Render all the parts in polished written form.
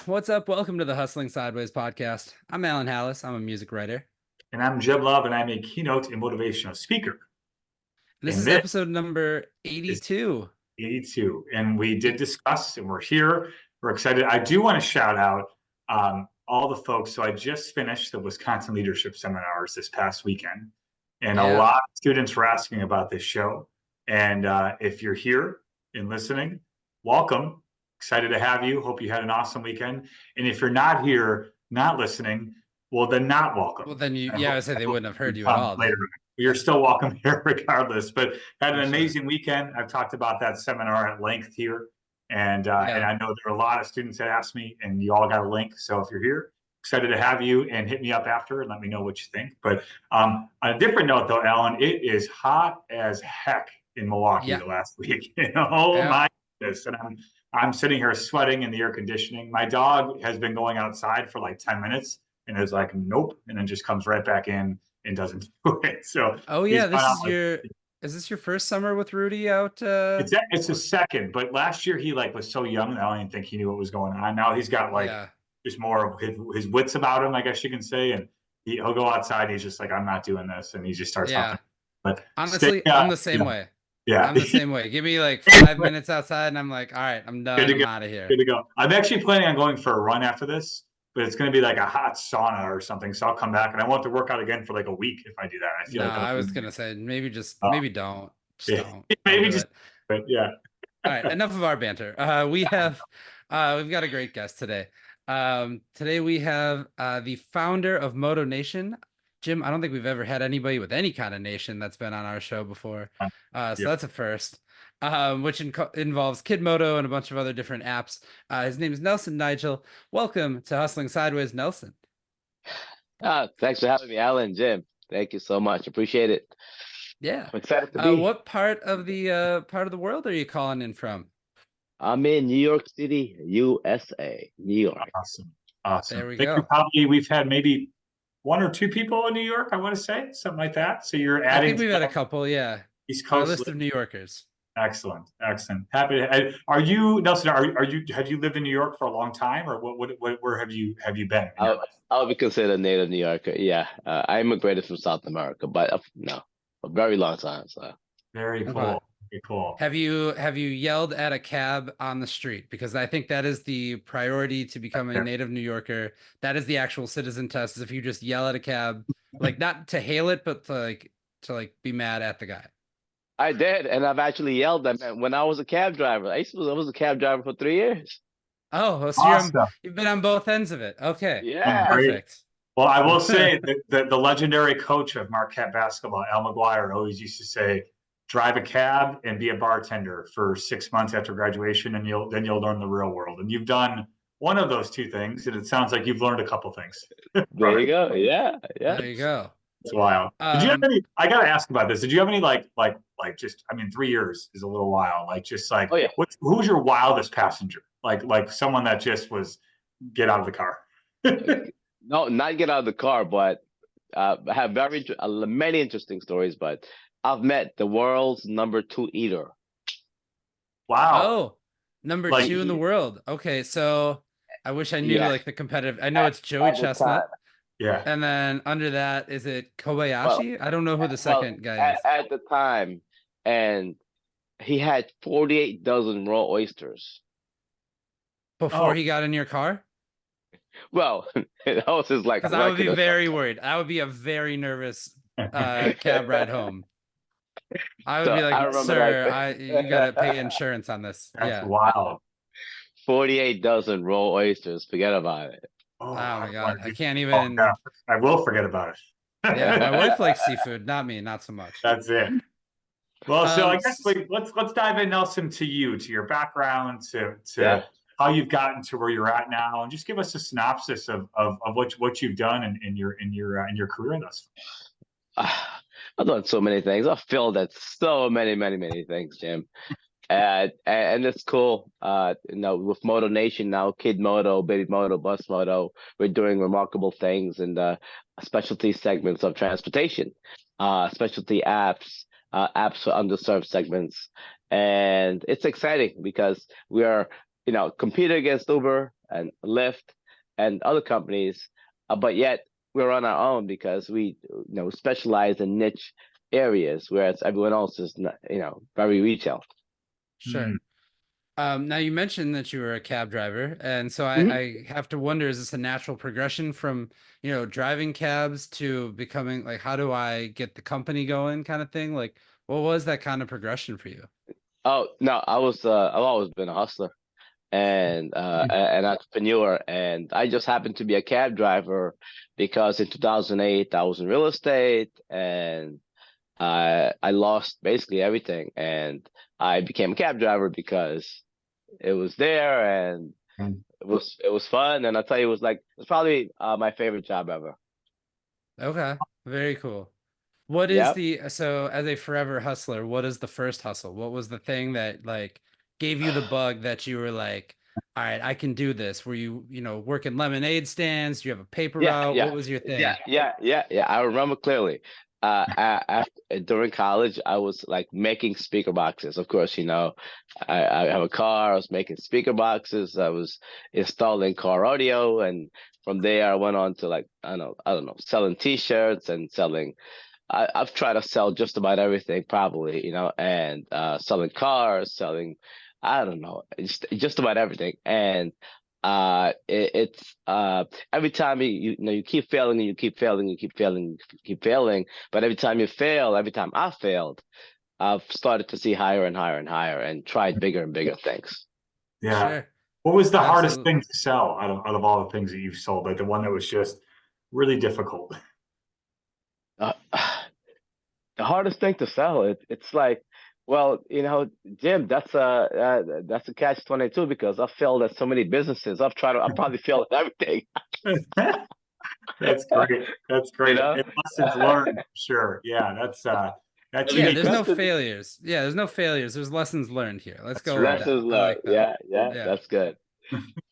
What's up? Welcome to the Hustling Sideways podcast. I'm Alan Halas. I'm a music writer. And I'm Jeb Love, and I'm a keynote and motivational speaker. And this And is this episode number is 82. 82. And we did discuss, and we're here. We're excited. I do want to shout out all the folks. So I just finished the Wisconsin Leadership Seminars this past weekend. And a lot of students were asking about this show. And if you're here and listening, welcome. Excited to have you. Hope you had an awesome weekend. And if you're not here, not listening, well, then not welcome. Well, then I would say they wouldn't have heard you at all. Later. You're still welcome here regardless, but had an amazing weekend. I've talked about that seminar at length here. And I know there are a lot of students that asked me, and you all got a link. So if you're here, excited to have you, and hit me up after and let me know what you think. But on a different note, though, Alan, it is hot as heck in Milwaukee the last week. My goodness. And I'm sitting here sweating in the air conditioning. My dog has been going outside for like 10 minutes and is like, nope, and then just comes right back in and doesn't do it. So is this your first summer with Rudy out? It's a second, but last year he was so young that I don't even think he knew what was going on. Now he's got just more of his wits about him, I guess you can say, and he'll go outside and he's just like, I'm not doing this, and he just starts hopping. But honestly, I'm the same way. Yeah, I'm the same way. Give me like 5 minutes outside and I'm like, all right, I'm done. I'm out of here. Good to go. I'm actually planning on going for a run after this, but it's going to be like a hot sauna or something. So I'll come back and I want to work out again for like a week if I do that. I feel I was going to say maybe don't. Don't. But yeah. All right. Enough of our banter. We've got a great guest today. Today we have the founder of Moto Nation. Jim, I don't think we've ever had anybody with any kind of nation that's been on our show before. So that's a first, which involves KidMoto and a bunch of other different apps. His name is Nelson Nigel. Welcome to Hustling Sideways, Nelson. Thanks for having me, Alan, Jim. Thank you so much. Appreciate it. Yeah. I'm excited to be. What part of the world are you calling in from? I'm in New York City, USA, New York. Awesome. There we go. We've had maybe one or two people in New York, I want to say, something like that. So you're adding. I think we've had a couple, East Coast. Our list of New Yorkers. Excellent. Happy to. Are you, Nelson? Have you lived in New York for a long time, or where have you been? I'll be considered a native New Yorker. Yeah, I immigrated from South America, but a very long time. So very cool. Okay. Very cool. Have you yelled at a cab on the street? Because I think that is the priority to becoming a native New Yorker. That is the actual citizen test. Is if you just yell at a cab, like not to hail it, but to be mad at the guy. I did, and I've actually yelled at him when I was a cab driver. I was a cab driver for 3 years. Oh, so you've been on both ends of it. Okay. Yeah. Perfect. Well, I will say that the legendary coach of Marquette basketball, Al McGuire, always used to say, drive a cab and be a bartender for 6 months after graduation, and you'll learn the real world. And you've done one of those two things, and it sounds like you've learned a couple things. There you go. Yeah. There you go. It's wild. Did you have any? I gotta ask about this. Did you have any just? I mean, 3 years is a little while. Who was your wildest passenger? Like someone that just was get out of the car. No, not get out of the car, but I have many interesting stories. But I've met the world's number 2 eater. Wow. Oh, number 2 in the world. Okay, so I wish I knew the competitive. I know it's Joey Chestnut. Yeah. And then under that, is it Kobayashi? I don't know who the second guy is. At the time, and he had 48 dozen raw oysters. Before he got in your car? Well, that was his because I would be very worried. I would be a very nervous cab ride home. I would be like, sir, you gotta pay insurance on this. That's wild. 48 dozen raw oysters. Forget about it. Oh my God. I can't even. I will forget about it. Yeah, my wife likes seafood, not me, not so much. That's it. Well, so I guess let's dive in, Nelson, to your background, to how you've gotten to where you're at now, and just give us a synopsis of what you've done in your career thus far. I've done so many things. I've failed at so many things, Jim. And it's cool. With Moto Nation now, KidMoto, Baby Moto, Bus Moto, we're doing remarkable things in the specialty segments of transportation, specialty apps for underserved segments. And it's exciting because we are compete against Uber and Lyft and other companies, but yet we're on our own because we specialize in niche areas, whereas everyone else is not, very retail. Sure. Now you mentioned that you were a cab driver, and so Mhm. I have to wonder, is this a natural progression from, driving cabs to becoming like, how do I get the company going kind of thing? Like, what was that kind of progression for you? Oh no, I've always been a hustler and an entrepreneur, and I just happened to be a cab driver because in 2008 I was in real estate and I lost basically everything, and I became a cab driver because it was there and it was fun, and I tell you, it's probably my favorite job ever. Okay, very cool. What is Yep. the so as a forever hustler, what is the first hustle? What was the thing that like gave you the bug that you were like, all right, I can do this? Were you, working lemonade stands? Do you have a paper Yeah, route? What yeah, was your yeah, thing? yeah. I remember clearly. During college, I was like making speaker boxes. Of course, I have a car. I was making speaker boxes. I was installing car audio, and from there, I went on to like I don't know, selling T-shirts and selling. I've tried to sell just about everything, probably, and selling cars, selling, I don't know, just about everything. And it's every time you keep failing and you keep failing, you keep failing, you keep failing. But every time you fail, every time I failed, I've started to see higher and higher and higher and tried bigger and bigger things. Yeah. Sure. What was the hardest Absolutely. thing to sell out of all the things that you've sold? Like the one that was just really difficult. Uh, the hardest thing to sell it's like, well, Jim, that's a catch 22 because I've failed at so many businesses. I probably failed at everything. That's great. That's you great. know And lessons learned, for sure. Yeah, that's every Yeah, unique. there's no question, failures. Yeah, there's no failures. There's lessons learned here. Let's That's go with right. that. lessons I learned. like that. Yeah, yeah, Yeah. that's good.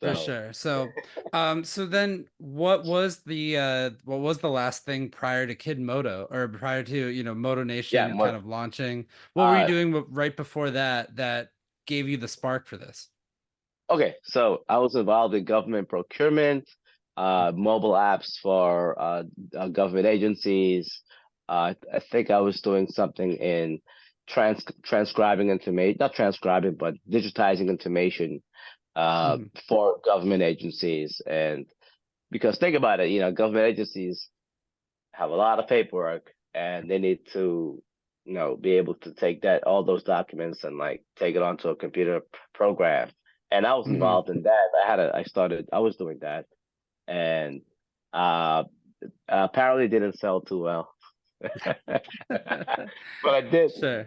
For So sure. So then what was the last thing prior to Kid Moto or prior to, Moto yeah, Nation more, kind of launching? What were you uh doing right before that gave you the spark for this? okay, so I was involved in government procurement, mobile apps for government agencies. I think I was doing something in transcribing information, not transcribing, but digitizing information Mhm. for government agencies. And because think about it, government agencies have a lot of paperwork, and they need to, be able to take all those documents and like take it onto a computer program. And I was Mhm. involved in that. I was doing that, and uh, apparently didn't sell too well. But I did. Sure.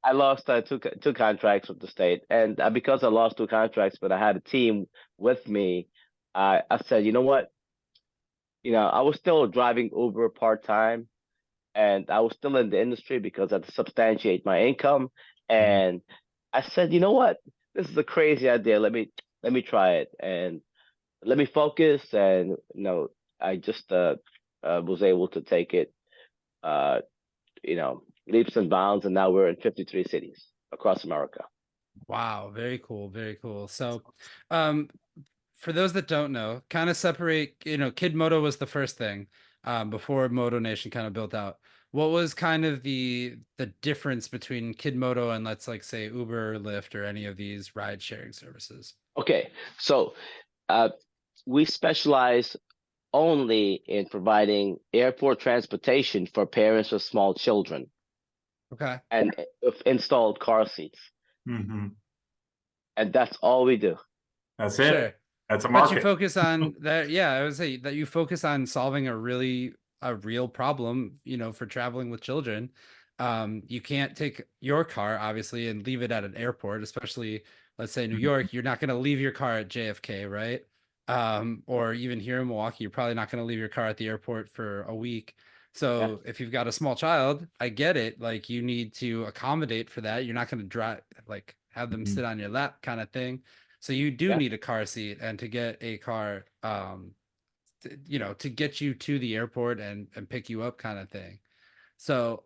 I lost two contracts with the state, and because I lost two contracts, but I had a team with me, I said, you know what? I was still driving Uber part time, and I was still in the industry because I had to substantiate my income. Mhm. And I said, you know what? This is a crazy idea. Let me try it and let me focus. And I just was able to take it, uh, leaps and bounds, and now we're in 53 cities across America. Wow, very cool, very cool. So, um, for those that don't know, kind of separate, Kid Moto was the first thing, before Moto Nation kind of built out. What was kind of the difference between Kid Moto and let's like say Uber or Lyft or any of these ride sharing services? Okay, so uh, we specialize only in providing airport transportation for parents with small children Okay. and installed car seats. Mhm. And that's all we do. That's it. Sure. That's a But you market. focus on that. Yeah, I would say that you focus on solving a real problem, for traveling with children. You can't take your car, obviously, and leave it at an airport, especially let's say New Mhm. York. You're not going to leave your car at JFK, right? Or even here in Milwaukee, you're probably not going to leave your car at the airport for a week. Yeah, So if you've got a small child, I get it. Like you need to accommodate for that. You're not going to drive, like have them Mhm. sit on your lap kind of thing. So you do yeah, need a car seat and to get a car, to get you to the airport and pick you up kind of thing. So,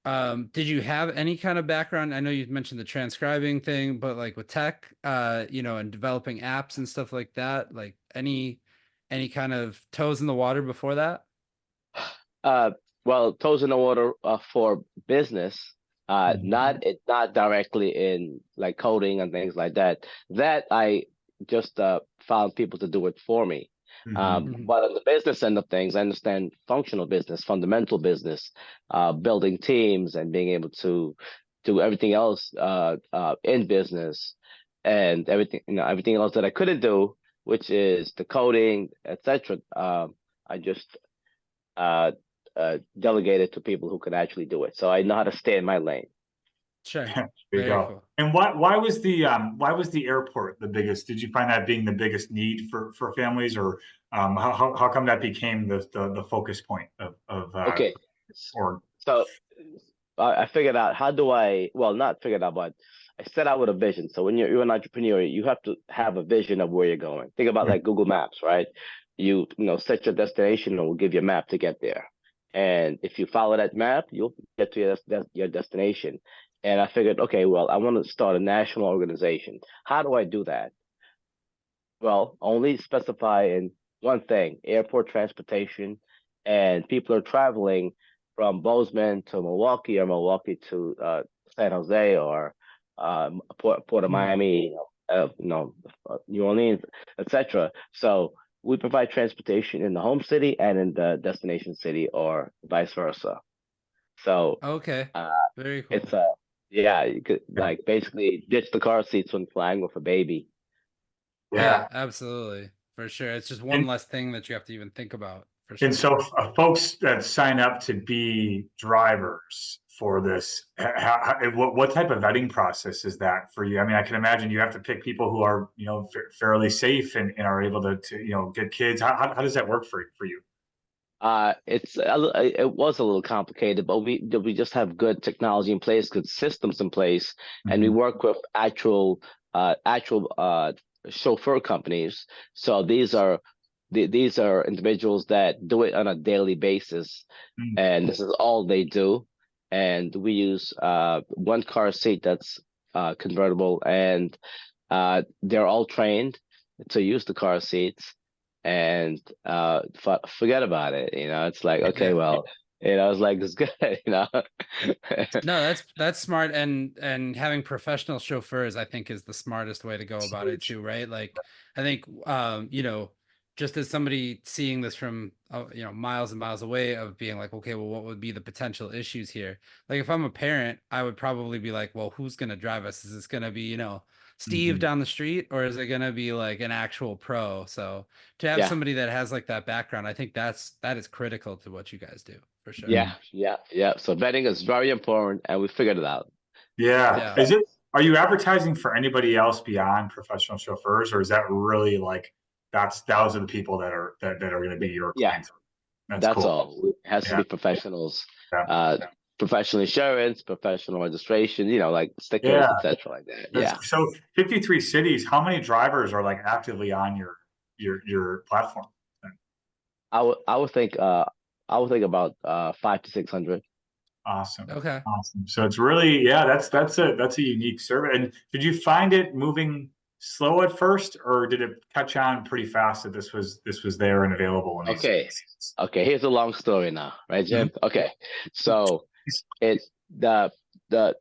Did you have any kind of background? I know you mentioned the transcribing thing, but like with tech, and developing apps and stuff like that, like any kind of toes in the water before that? Uh, well, toes in the water for business, Mhm. not directly in like coding and things like that. That I just found people to do it for me. Hmm. Mhm. But on the business end of things, I understand functional business, fundamental business, building teams, and being able to do everything else in business, and everything else that I couldn't do, which is the coding, etc. I just uh, delegated to people who could actually do it. So I know how to stay in my lane. Sure. There you Very go. cool. And why was the airport the biggest? Did you find that being the biggest need for families, or how come that became the focus point of Okay, or so I figured out how do I, well, not figured out, but I set out with a vision. So when you're an entrepreneur, you have to have a vision of where you're going. Think about like Google Maps, right? Set your destination and we'll give you a map to get there. And if you follow that map, you'll get to your destination. And I figured, okay, well, I want to start a national organization. How do I do that? Well, only specify in one thing, airport transportation, and people are traveling from Bozeman to Milwaukee or Milwaukee to San Jose or Port of Mhm. Miami, New Orleans, etc. So we provide transportation in the home city and in the destination city or vice versa. So Okay. uh, Very it's cool. a yeah, you could like basically ditch the car seats when flying with a baby. yeah. Yeah, absolutely. For sure. It's just one And less thing that you have to even think about, for and sure. so folks that sign up to be drivers for this, what type of vetting process is that for you? I mean, I can imagine you have to pick people who are, fairly safe and are able to get kids. How does that work for you? It was a little complicated, but we just have good technology in place, good systems in place, and we Mhm. work with actual chauffeur companies. So these are individuals that do it on a daily basis, Mm. and this is all they do. And we use one car seat that's convertible, and they're all trained to use the car seats and forget about it. It's like, okay, Yeah. well, it's like it's good, No, that's smart, and having professional chauffeurs, I think, is the smartest way to go It's about it huge. too, right? Like, I think, just as somebody seeing this from, miles and miles away, of being like, okay, well, what would be the potential issues here? Like, if I'm a parent, I would probably be like, well, who's gonna drive us? Is this gonna be, Steve Mhm. down the street, or is it gonna be like an actual pro? So to have yeah, somebody that has like that background, I think that is critical to what you guys do, for sure. yeah, Mhm. yeah. So vetting is very important, and we figured it out. Yeah. Yeah. Are you advertising for anybody else beyond professional chauffeurs, or is that really like those are the people that are going to be your Yeah, clients? That's that's cool. all. It has to Yeah. be professionals, Yeah. uh, professional insurance, professional registration, like stickers, Yeah. etc., like that. That's Yeah. so 53 cities. How many drivers are like actively on your platform? I would think about 5 to 600. Awesome. Okay. Awesome. So it's really, yeah, that's a unique survey. And did you find it moving slow at first, or did it catch on pretty fast that this was there and available in these Okay. cities? Okay, here's a long story now, right, Mhm. Jim? Okay. So it the the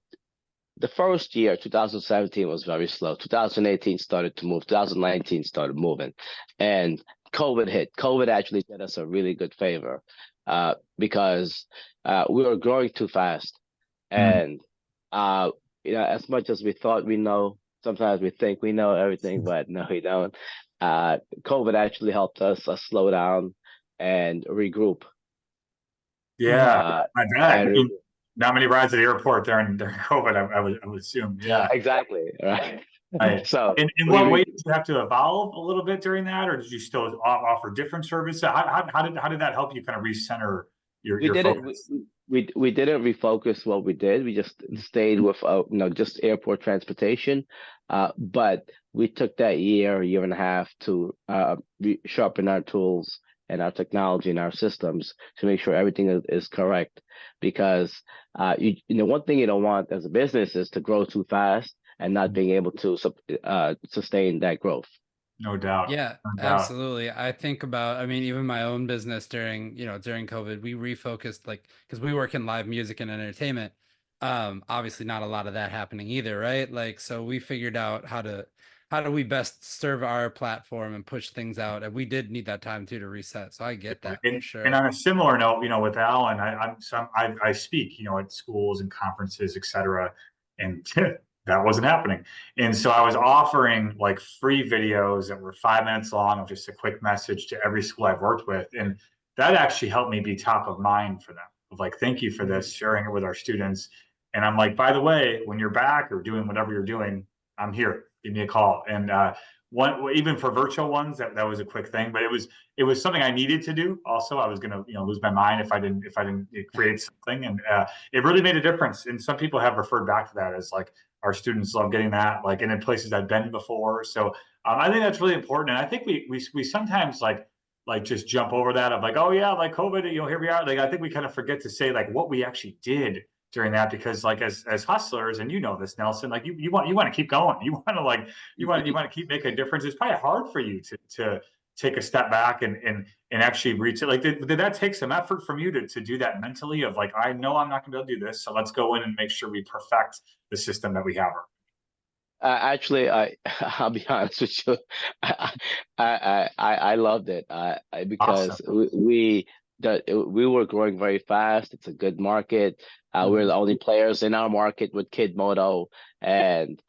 the first year, 2017, was very slow. 2018 started to move. 2019 started moving. And COVID hit. COVID actually did us a really good favor because we were growing too fast. Mm. And as much as we thought we know, sometimes we think we know everything, but no, we don't. COVID actually helped us slow down and regroup. Hmm. Yeah, Uh, I bet. I and mean, not many rides at the airport during COVID. I would assume. Yeah. exactly, right. Right. So In we, what way we did you have to evolve a little bit during that, or did you still offer different services? How did that help you kind of recenter we your didn't we, focus? we didn't refocus what we did. We just stayed with just airport transportation. But we took that year and a half to sharpen our tools and our technology and our systems to make sure everything is correct. Because one thing you don't want as a business is to grow too fast and not being able to sustain that growth. No doubt. Yeah, No doubt. absolutely. I think about, I mean, even my own business during, during COVID, we refocused, like, because we work in live music and entertainment. Obviously not a lot of that happening either, right? Like, so we figured out how do we best serve our platform and push things out. And we did need that time too to reset. So I get that for And sure. on a similar note, with Alan, I speak, at schools and conferences, et cetera, and that wasn't happening. And so I was offering like free videos that were 5 minutes long of just a quick message to every school I've worked with, and that actually helped me be top of mind for them. Of like, thank you for this, sharing it with our students. And I'm like, by the way, when you're back or doing whatever you're doing, I'm here. Give me a call. And one, even for virtual ones, that was a quick thing, but it was something I needed to do. Also, I was going to lose my mind if I didn't create something, and it really made a difference. And some people have referred back to that as like our students love getting that, like, and in places I've been before. So I think that's really important, and I think we sometimes like just jump over that of like, oh yeah, like COVID, here we are. Like I think we kind of forget to say like what we actually did during that, because like as hustlers, and this, Nelson, like you want to keep going. You want to like you want to keep making a difference. It's probably hard for you to take a step back and actually reach it. Like did that take some effort from you to do that mentally of like, I know I'm not going to be able to do this, so let's go in and make sure we perfect the system that we have? Actually, I'll be honest with you. I loved it. Awesome. Because we were growing very fast. It's a good market. We're the only players in our market with KidMoto, and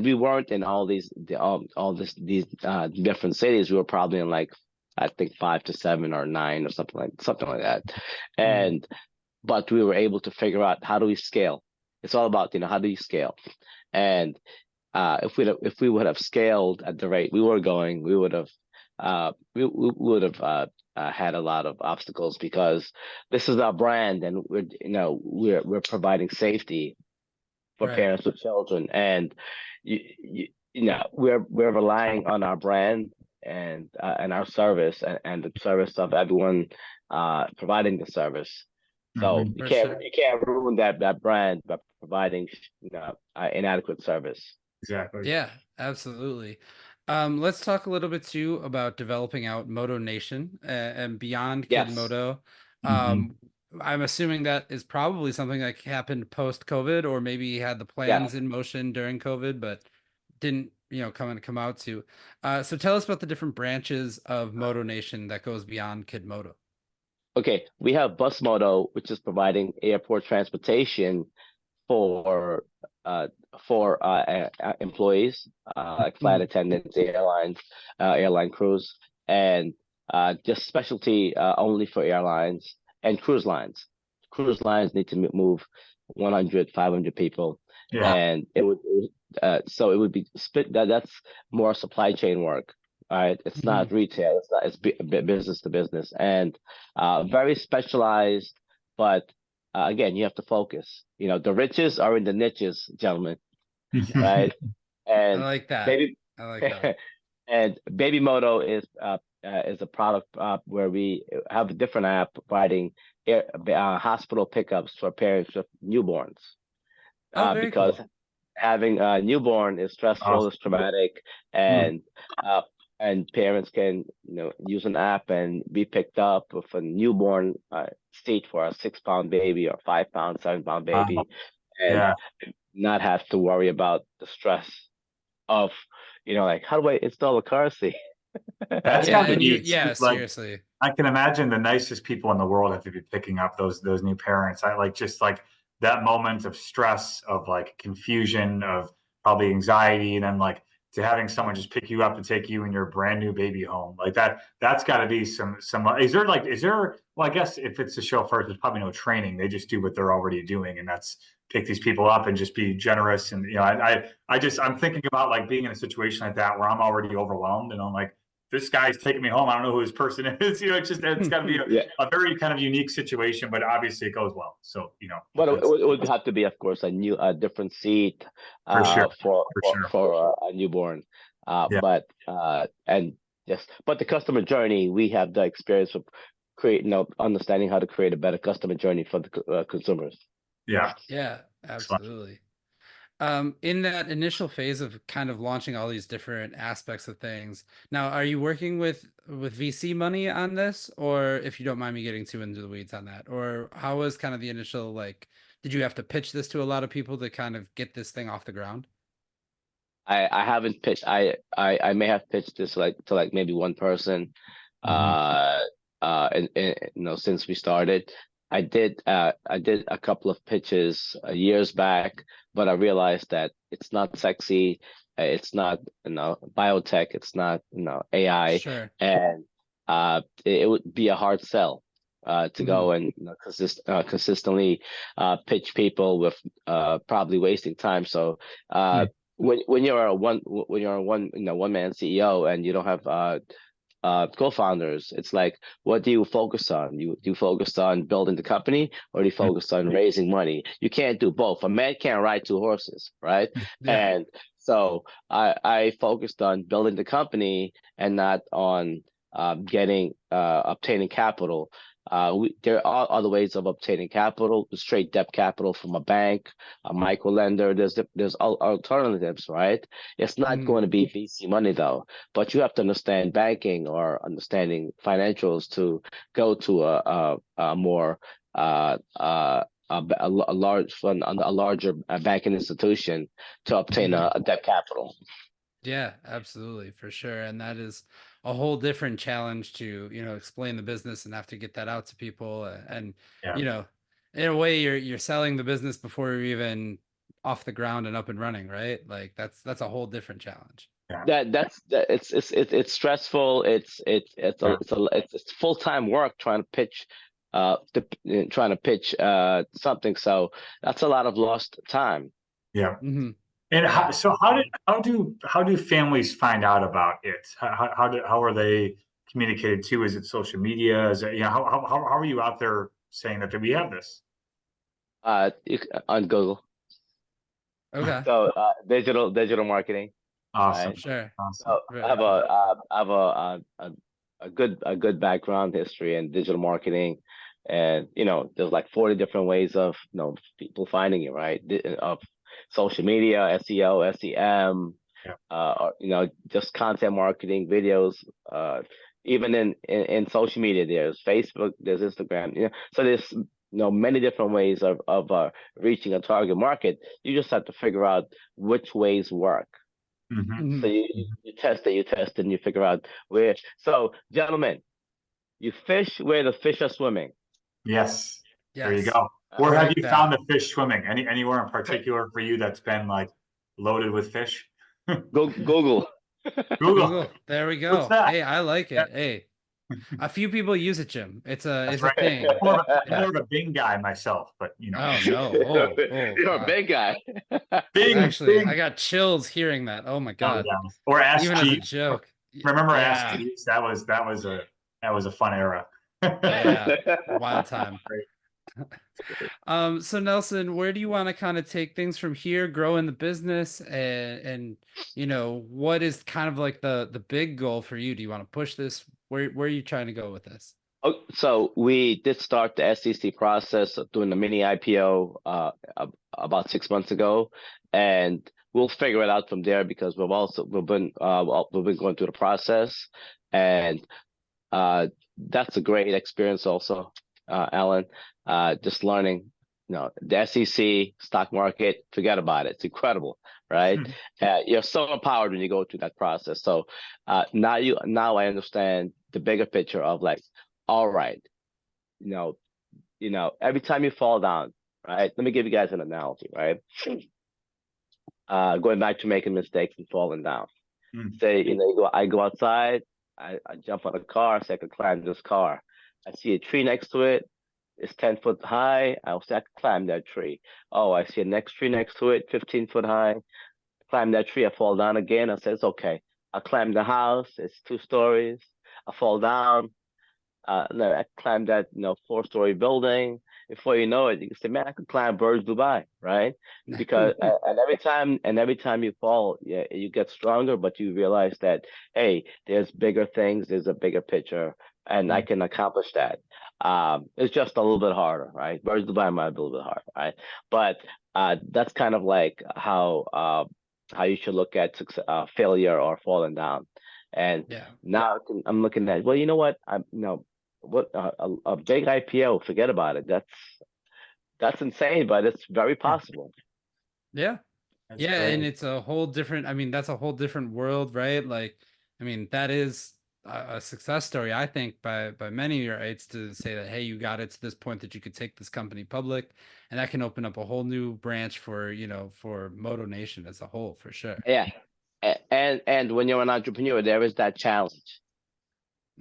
we weren't in these different cities. We were probably in like, I think 5 to 7 or 9 or something like that, and but we were able to figure out how do we scale. It's all about how do you scale, and if we would have scaled at the rate we were going, we would have had a lot of obstacles, because this is our brand, and we're providing safety for Right. parents with children, and we're relying on our brand and our service, and the service of everyone providing the service. So Mm-hmm. you can't ruin that brand by providing inadequate service. Exactly. Yeah, absolutely. Let's talk a little bit too about developing out Moto Nation and beyond Kid Yes. Moto. Mm-hmm. I'm assuming that is probably something that happened post COVID, or maybe you had the Yeah. plans in motion during COVID, but didn't, come out to. So tell us about the different branches of Moto Nation that goes beyond Kid Moto. Okay. We have Bus Moto, which is providing airport transportation for employees, like flight attendants, airline crews, and just specialty only for airlines and cruise lines. Cruise lines need to move 100, 500 people, Yeah. and it would be split. That's more supply chain work. All right, it's not retail. It's business to business, and very specialized, but again, you have to focus. The riches are in the niches, gentlemen, right? I And like that. baby, I like that. and Baby Moto is a product where we have a different app providing hospital pickups for parents with newborns. Oh, very Because cool. having a newborn is stressful, Awesome. it's traumatic, and uh, parents can use an app and be picked up with a newborn seat for a 6 pound baby or 5 pound, 7 pound baby, and Yeah. not have to worry about the stress of like, how do I install a car seat? That's Yeah, got to and be yeah, like, seriously. I can imagine the nicest people in the world have to be picking up those new parents. I like just like that moment of stress, of like confusion, of probably anxiety, and then like to having someone just pick you up and take you and your brand new baby home. Like that's got to be some. Is there? Well, I guess if it's a chauffeur, there's probably no training. They just do what they're already doing, and that's pick these people up and just be generous. And I'm thinking about like being in a situation like that where I'm already overwhelmed, and I'm like, this guy's taking me home. I don't know who this person is. It's got to be Yeah. a very kind of unique situation, but obviously it goes well. So Well, that's it would have to be, of course, a different seat for sure, for for sure. a newborn. Yeah. But and Yes, but the customer journey, we have the experience of creating, understanding how to create a better customer journey for the consumers. Yeah. Yeah, Excellent. absolutely. In that initial phase of kind of launching all these different aspects of things, now are you working with VC money on this, or if you don't mind me getting too into the weeds on that, or how was kind of the initial like? Did you have to pitch this to a lot of people to kind of get this thing off the ground? I haven't pitched. I may have pitched this like to like maybe one person, Mhm. and since we started, I did a couple of pitches years back, but I realized that it's not sexy, it's not biotech, it's not AI, Sure. and it would be a hard sell. To Hmm. go and consistently pitch people with probably wasting time. So when you're a one man CEO and you don't have co-founders, it's like, what do you focus on? Do you focus on building the company, or do you focus on raising money? You can't do both. A man can't ride two horses, right? Yeah. And so I focused on building the company and not on getting obtaining capital. There are other ways of obtaining capital: straight debt capital from a bank, a micro lender. There's alternatives, right? It's not Hmm. going to be VC money though, but you have to understand banking or understanding financials to go to a more a large fund, a larger banking institution to obtain Hmm. a debt capital. Yeah, absolutely, for sure. And that is a whole different challenge to, explain the business and have to get that out to people. And, Yeah. you know, in a way you're selling the business before you're even off the ground and up and running, right? Like that's a whole different challenge. Yeah. It's stressful. Yeah. It's full-time work trying to pitch something. So that's a lot of lost time. Yeah. Hmm. And Yeah. so how do families find out about it? How are they communicated to? Is it social media? Is it, how are you out there saying that we have this? On Google. Okay. So digital marketing, right? Awesome. Sure. So Awesome. I Very have cool. a good background history in digital marketing, and there's like 40 different ways of people finding you, right? Of social media, SEO, SEM, Yeah. or, just content marketing, videos. Even in social media, there's Facebook, there's Instagram. So there's many different ways of reaching a target market. You just have to figure out which ways work. Hmm. So Hmm. you test it, and you figure out where. So, gentlemen, you fish where the fish are swimming. Yes. There you Yes. go. I Where have like you found that. the fish swimming? Anywhere in particular for you that's been like loaded with fish? Go Google. Google. Google. There we What's go. that? Hey, I like Yeah, it. Hey, a few people use it, Jim. that's It's a right. thing. I'm Yeah. more of a Bing guy myself, but Oh no. Oh You're a God. big guy. Bing, Actually, I Bing. got chills hearing that. Oh my Oh God. yeah. Or Ask Even as a Jeeves. joke. Remember Ask Yeah. Jeeves? That was a fun era. Yeah. Wild time. Great. So Nelson, where do you want to kind of take things from here, grow in the business, and what is kind of like the big goal for you? Do you want to push this? Where are you trying to go with this? Oh, so we did start the SEC process of doing the mini IPO about 6 months ago, and we'll figure it out from there because we've been going through the process, and that's a great experience also, Alan. Just learning, the SEC stock market, forget about it. It's incredible, right? You're so empowered when you go through that process. So now I understand the bigger picture of like, all right, you know, every time you fall down, right? Let me give you guys an analogy, right? Going back to making mistakes and falling down. Mm. Say, I go outside, I jump on a car, say I could climb this car. I see a tree next to it. It's 10 foot high. I'll say I could climb that tree. Oh, I see a next tree next to it, 15 foot high. Climb that tree, I fall down again. I say, it's okay. I climb the house, it's 2 stories. I fall down. No, I climbed that, 4-story building. before you know it, you can say, man, I could climb Burj Dubai, right? Because and every time you fall, yeah, you get stronger, but you realize that, hey, there's bigger things, there's a bigger picture, and I can accomplish that. It's just a little bit harder, right? Burj Dubai might be a little bit harder, right? But that's kind of like how you should look at failure or falling down. And Yeah. now I'm looking at, well, you know what? I'm, you know, what a big IPO, forget about it. That's insane, but it's very possible. Yeah. That's Yeah, and great. it's a whole different, I mean, that's a whole different world, right? Like, I mean, that is a success story, I think, by many, right? To say that, hey, you got it to this point that you could take this company public, and that can open up a whole new branch for, for Moto Nation as a whole, for sure. Yeah. And when you're an entrepreneur, there is that challenge.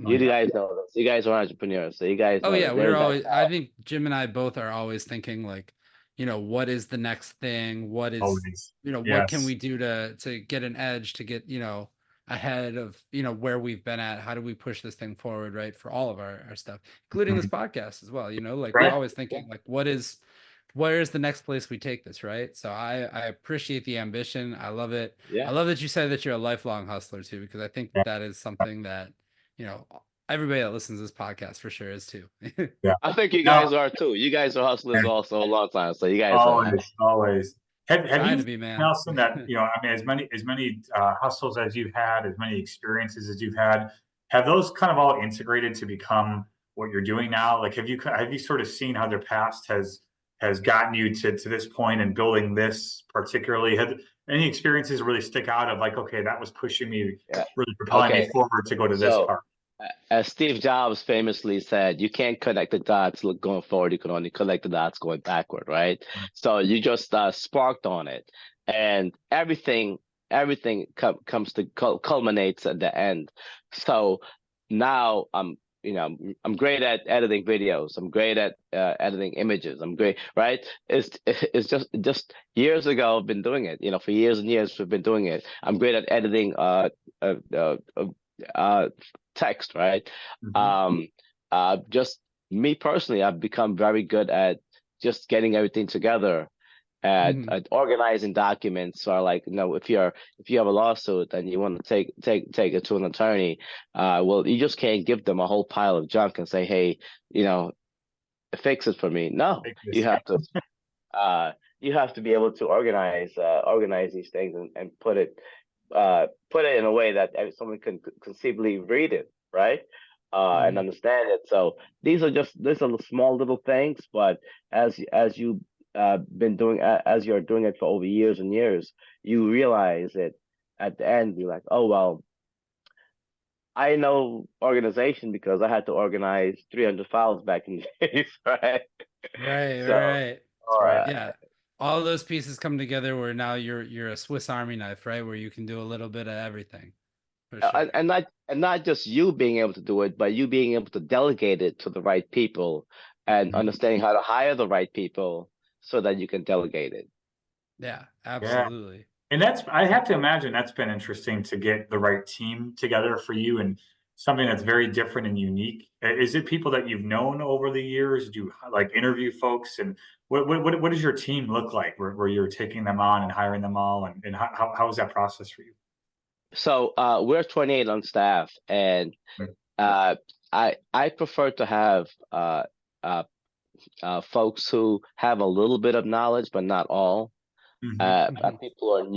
Oh, You Mhm. yeah. guys know this. You guys are entrepreneurs, so you guys Oh know yeah, that we're there's that always, I think Jim and I both are always thinking like, what is the next thing? What is, Always. what can Yes. we do to get an edge, to get, ahead of, where we've been at? How do we push this thing forward, right? For all of our stuff, including this Mhm. podcast as well. Like we're Right. always thinking like, where is the next place we take this, right? So I appreciate the ambition. I love it. I yeah. love that you said that you're a lifelong hustler too, because I think Yeah. that is something that, you know, everybody that listens to this podcast for sure is too. Yeah. I think you Now, guys are too. You guys are hustlers also a long time, so you guys are. always, always. Have Trying you, to be, man. Nelson, that, I mean, as many hustles as you've had, as many experiences as you've had, have those kind of all integrated to become what you're doing now? Like, have you sort of seen how their past has gotten you to this point and building this particularly? Had any experiences really stick out of like, okay, that was pushing me, Yeah. really propelling me Okay. forward to go to this So, part? as Steve Jobs famously said, you can't connect the dots going forward. You can only connect the dots going backward, right? So you just sparked on it, and everything comes to culminates at the end. So now I'm great at editing videos. I'm great at editing images. I'm great, right? It's just years ago I've been doing it. For years and years we've been doing it. I'm great at editing uh, uh, uh, text, right? Mhm. Um, just me personally, I've become very good at just getting everything together, Mhm. at organizing documents. Or like, if you have a lawsuit and you want to take it to an attorney, well, you just can't give them a whole pile of junk and say, hey, you know, fix it for me. No, Take you this. have to. You have to be able to organize these things and put it in a way that someone can conceivably read it, right? And Mhm. understand it. So these are the small little things, but as you been doing as you're doing it for over years and years, you realize it at the end. You're like, oh well, I know organization because I had to organize 300 files back in the days, right? Right, So, right. That's right. Yeah. All those pieces come together where now you're a Swiss Army knife, right? Where you can do a little bit of everything, for sure. and not just you being able to do it, but you being able to delegate it to the right people and Mhm. understanding how to hire the right people so that you can delegate it. Yeah, Yeah. absolutely. And I have to imagine that's been interesting to get the right team together for you and something that's very different and unique. Is it people that you've known over the years? Do you like interview folks? And what does your team look like where you're taking them on and hiring them all? And how is that process for you? So we're 28 on staff, and Mm. uh, I prefer to have uh, folks who have a little bit of knowledge, but not all. Mhm. Mhm. People are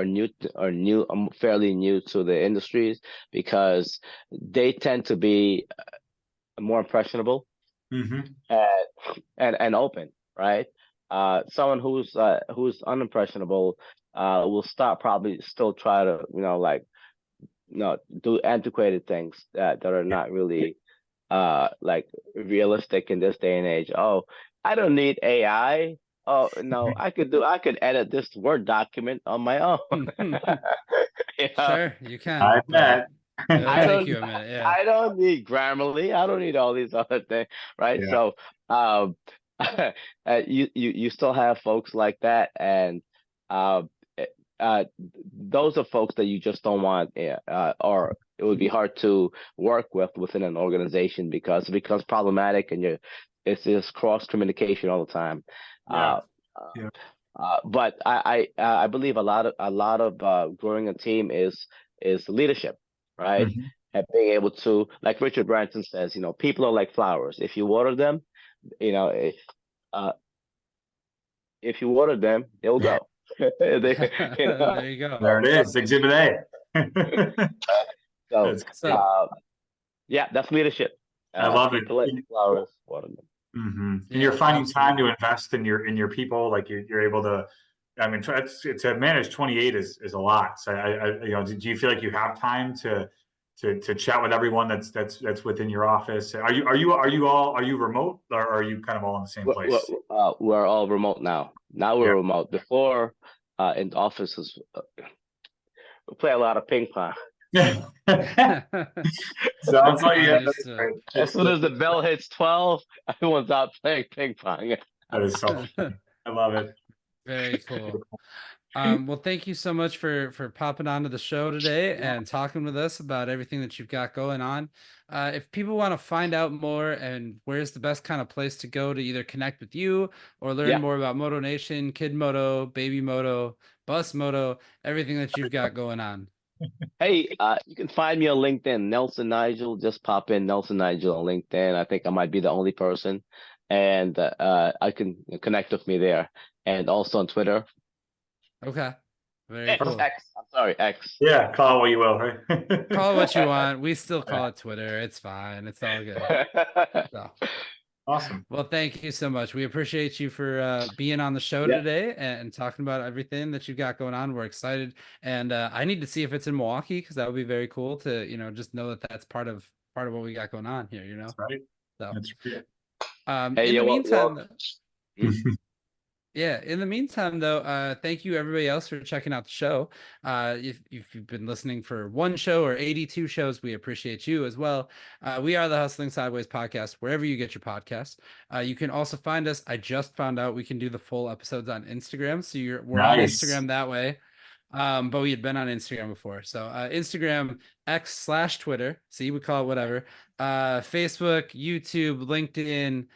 new, fairly new to the industries because they tend to be more impressionable Mhm. and and open, right? Someone who's unimpressionable will start probably still try to like do antiquated things that are Yeah. not really like realistic in this day and age. Oh, I don't need AI. Oh no, Mhm. I could edit this Word document on my own. you know, Sure, you I can, but bet. it'll I take don't you a minute. Yeah. I don't need Grammarly. I don't need all these other things, right? Yeah. So, um, you still have folks like that, and uh, eh, uh, those are folks that you just don't want, or it would be hard to work with within an organization because it becomes problematic, and it's just cross communication all the time. Yeah. Uh, Yeah. but I believe a lot of growing a team is leadership, right? Mhm. And being able to, like Richard Branson says, people are like flowers. If you water them, you know, uh, if you water them, they'll go. There you go. There it is, Exhibit A. So, That's great. So yeah, that's leadership. I love it. People like flowers, water them. And you're yeah, finding time absolutely. to invest in your people. Like you're able to. I mean, to manage 28 is a lot. So do you feel like you have time to chat with everyone that's within your office? Are you remote, or are you kind of all in the same place? We're all remote now. Now Yeah. we're remote. Before, in the offices, we play a lot of ping pong. Sounds like that's Understood. great. As soon as the bell hits 12, everyone's out playing ping pong. That is so funny. I love it. Very cool. Well, thank you so much for popping onto the show today and talking with us about everything that you've got going on. If people want to find out more, and where's the best kind of place to go to either connect with you or learn Yeah. more about Moto Nation, Kid Moto, Baby Moto, Bus Moto, everything that you've got going on. Hey, you can find me on LinkedIn, Nelson Nigel. Just pop in Nelson Nigel on LinkedIn. I think I might be the only person, and I can connect with me there, and also on Twitter. Okay. Very cool. X. I'm sorry, X. Yeah, call it what you will, right? Call it what you want. We still call it Twitter. It's fine. It's all good. So. Awesome. Well, thank you so much. We appreciate you for being on the show Yeah. today and talking about everything that you've got going on. We're excited, and I need to see if it's in Milwaukee, because that would be very cool to just know that that's part of what we got going on here. That's right. So That's right. Hey, in the meantime, Hmm? yeah, in the meantime, though, thank you everybody else for checking out the show. If you've been listening for one show or 82 shows, we appreciate you as well. We are the Hustling Sideways podcast, wherever you get your podcasts. You can also find us. I just found out we can do the full episodes on Instagram, so we're on Nice. Instagram that way. But we had been on Instagram before. So Instagram, X/Twitter. See, we call it whatever. Facebook, YouTube, LinkedIn.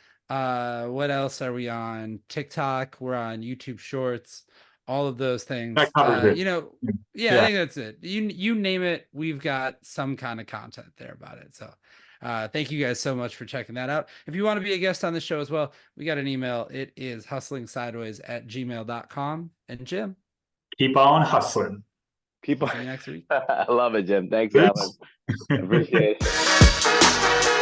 What else are we on? TikTok. We're on YouTube Shorts. All of those That things. covers it. Yeah, I Yeah. think that's it. You name it, we've got some kind of content there about it. So thank you guys so much for checking that out. If you want to be a guest on the show as well, we got an email. It is hustlingsideways@gmail.com. And Jim, Keep on hustling. People, see you next week. I love it, Jim. Thanks, Peace. Alan. I appreciate it.